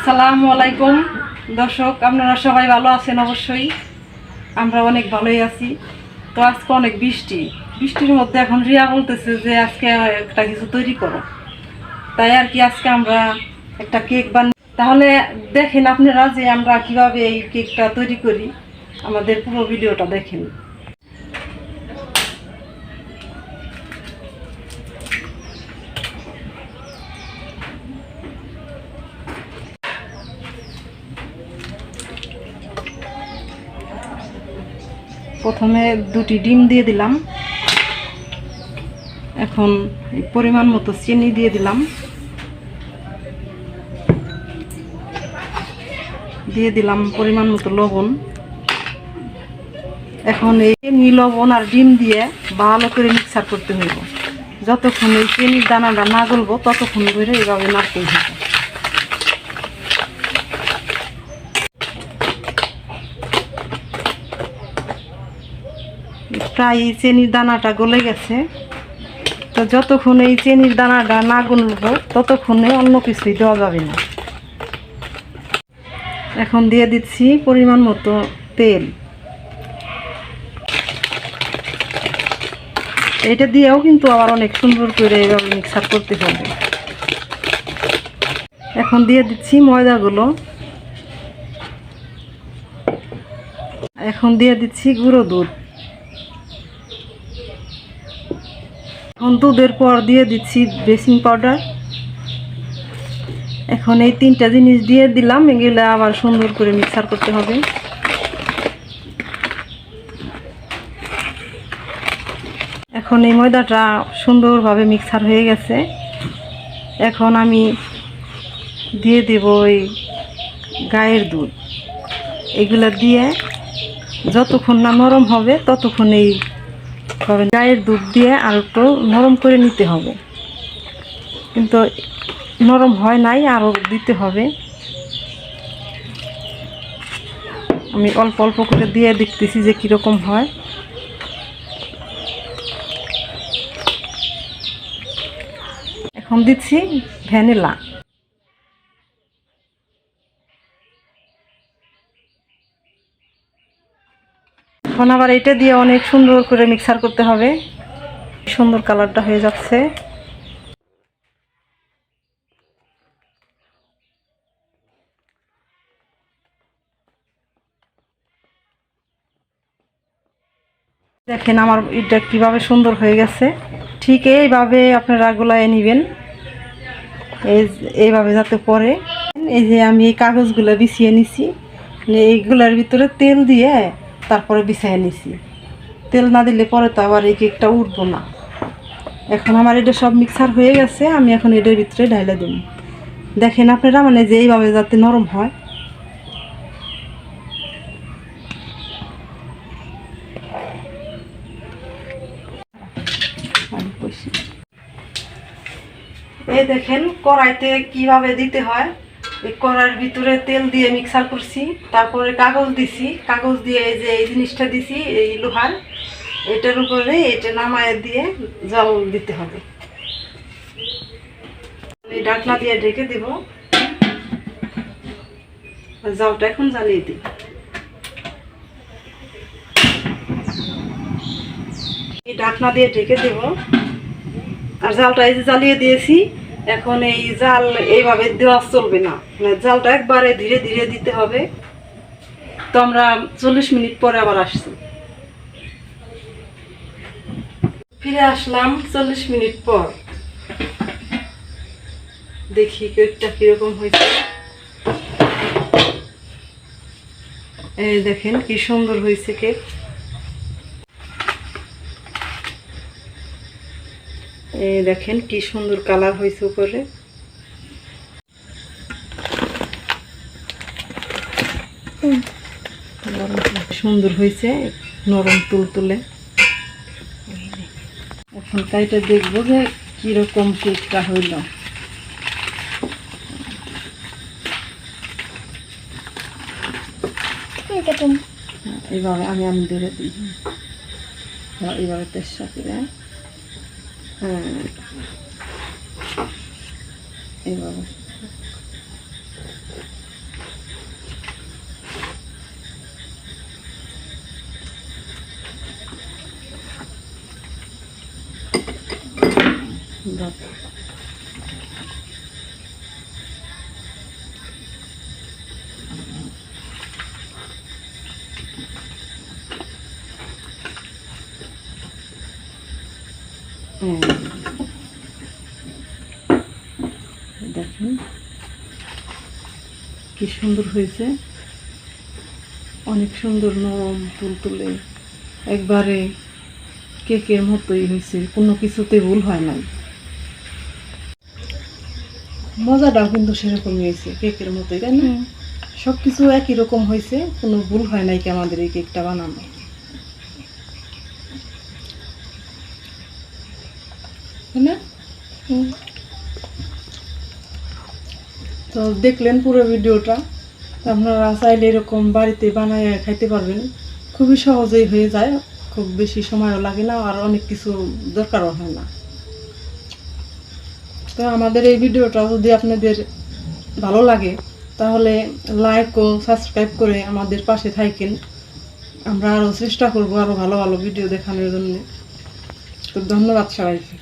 আসসালামু আলাইকুম দর্শক, আপনারা সবাই ভালো আছেন? অবশ্যই আমরা অনেক ভালোই আছি। তো আজকে অনেক বৃষ্টির মধ্যে এখন রিয়া বলতেছে যে আজকে একটা কিছু তৈরি করো, তাই আর কি আজকে আমরা একটা কেক তাহলে দেখেন আপনারা যে আমরা কিভাবে এই কেকটা তৈরি করি, আমাদের পুরো ভিডিওটা দেখেন। প্রথমে 2টি ডিম দিয়ে দিলাম, এখন পরিমাণ মতো চিনি দিয়ে দিলাম, পরিমাণ মতো লবণ। এখন এই চিনি, লবণ আর ডিম দিয়ে ভালো করে মিক্সার করতে হইব। যতক্ষণ এই চিনির দানাটা না গলবো ততক্ষণ ধরে এইভাবে নাড়তে হইব। প্রায় চিনির দানাটা গলে গেছে, তো যতক্ষণ এই চিনির দানাটা না গলবো ততক্ষণে অন্য কিছুই দেওয়া যাবে না। এখন দিয়ে দিচ্ছি পরিমাণ মতো তেল। এটা দিয়েও কিন্তু আবার অনেক সুন্দর করে এইভাবে মিক্সার করতে হবে। এখন দিয়ে দিচ্ছি ময়দাগুলো, এখন দিয়ে দিচ্ছি গুঁড়ো দুধ, এখন দুধের পর দিয়ে দিচ্ছি বেকিং পাউডার। এখন এই 3টা জিনিস দিয়ে দিলাম, এগুলো আবার সুন্দর করে মিক্সার করতে হবে। এখন এই ময়দাটা সুন্দরভাবে মিক্সার হয়ে গেছে। এখন আমি দিয়ে দেব এই গায়ের দুধ। এগুলো দিয়ে যতক্ষণ না নরম হবে ততক্ষণ এই গায়ের দুধ দিয়ে আর একটু নরম করে নিতে হবে, কিন্তু নরম হয় নাই, আরও দিতে হবে। আমি অল্প অল্প করে দিয়ে দেখতেছি যে কীরকম হয়। এখন দিচ্ছি ভ্যানিলা। এখন আবার এটা দিয়ে অনেক সুন্দর করে মিক্সার করতে হবে। সুন্দর কালারটা হয়ে যাচ্ছে। দেখেন আমার এটা কিভাবে সুন্দর হয়ে গেছে। ঠিক এইভাবে আপনারা গোলায় নেবেন, এইভাবে যাতে পরে। এই যে আমি এই কাগজগুলো বিছিয়ে নিছি, এইগুলোর ভিতরে তেল দিয়ে তারপরে বিছিয়ে নিছি। তেল না দিলে পরে তো আবার এই কেকটা উঠবো না। এখন আমার এটা সব মিক্সার হয়ে গেছে, আমি এখন এটার ভিতরে ঢাইলে দেব। দেখেন আপনারা, মানে যে এইভাবে যাতে নরম হয়। এই দেখেন কড়াইতে কিভাবে দিতে হয়। এই কড়াইয়ের ভিতরে তেল দিয়ে মিক্সার করছি, তারপরে কাগজ দিছি, কাগজ দিয়ে এই যে এই জিনিসটা দিছি, এই লোহার, এটার উপরে এটা নামায় দিয়ে জল দিতে হবে। এই ঢাকনা দিয়ে ঢেকে দেব। জলটা এখন জ্বালিয়ে দিই। এই ঢাকনা দিয়ে ঢেকে দেব, আর জালটা এই যে জ্বালিয়ে দিয়েছি। এখন এই জাল এইভাবে দেওয়া চলবে না, মানে জালটা একবারে ধীরে ধীরে দিতে হবে। তো আমরা 40 মিনিট পরে আবার আসছি। ফিরে আসলাম 40 মিনিট পর। দেখি কেকটা কিরকম হয়েছে। এই দেখেন কি সুন্দর হয়েছে কেক। এই দেখেন কি সুন্দর কালার হয়েছে উপরে। সুন্দর হয়েছে, নরম তুলতুলে। এখন তাইটা দেখবো যে কিরকম কেকটা হইল। এইভাবে আমি ধরে দিই, এইভাবে চেষ্টা করে। এইভাবে দাও। দেখেন কি সুন্দর হয়েছে, অনেক সুন্দর নরম তুলতুলে, একবারে কেকের মতোই হয়েছে, কোনো কিছুতে ভুল হয় নাই। মজাটাও কিন্তু সেরকমই হয়েছে, কেকের মতোই, তাই না? সব কিছু একই রকম হয়েছে, কোনো ভুল হয় নাই কি আমাদের এই কেকটা বানানো, তাই না? তো দেখলেন পুরো ভিডিওটা, তো আপনারা চাইলে এরকম বাড়িতে বানায় খাইতে পারবেন, খুবই সহজেই হয়ে যায়, খুব বেশি সময়ও লাগে না, আর অনেক কিছু দরকারও হয় না। তো আমাদের এই ভিডিওটা যদি আপনাদের ভালো লাগে তাহলে লাইক ও সাবস্ক্রাইব করে আমাদের পাশে থাকেন, আমরা আরও চেষ্টা করবো আরও ভালো ভালো ভিডিও দেখানোর জন্য। তো ধন্যবাদ সবাইকে।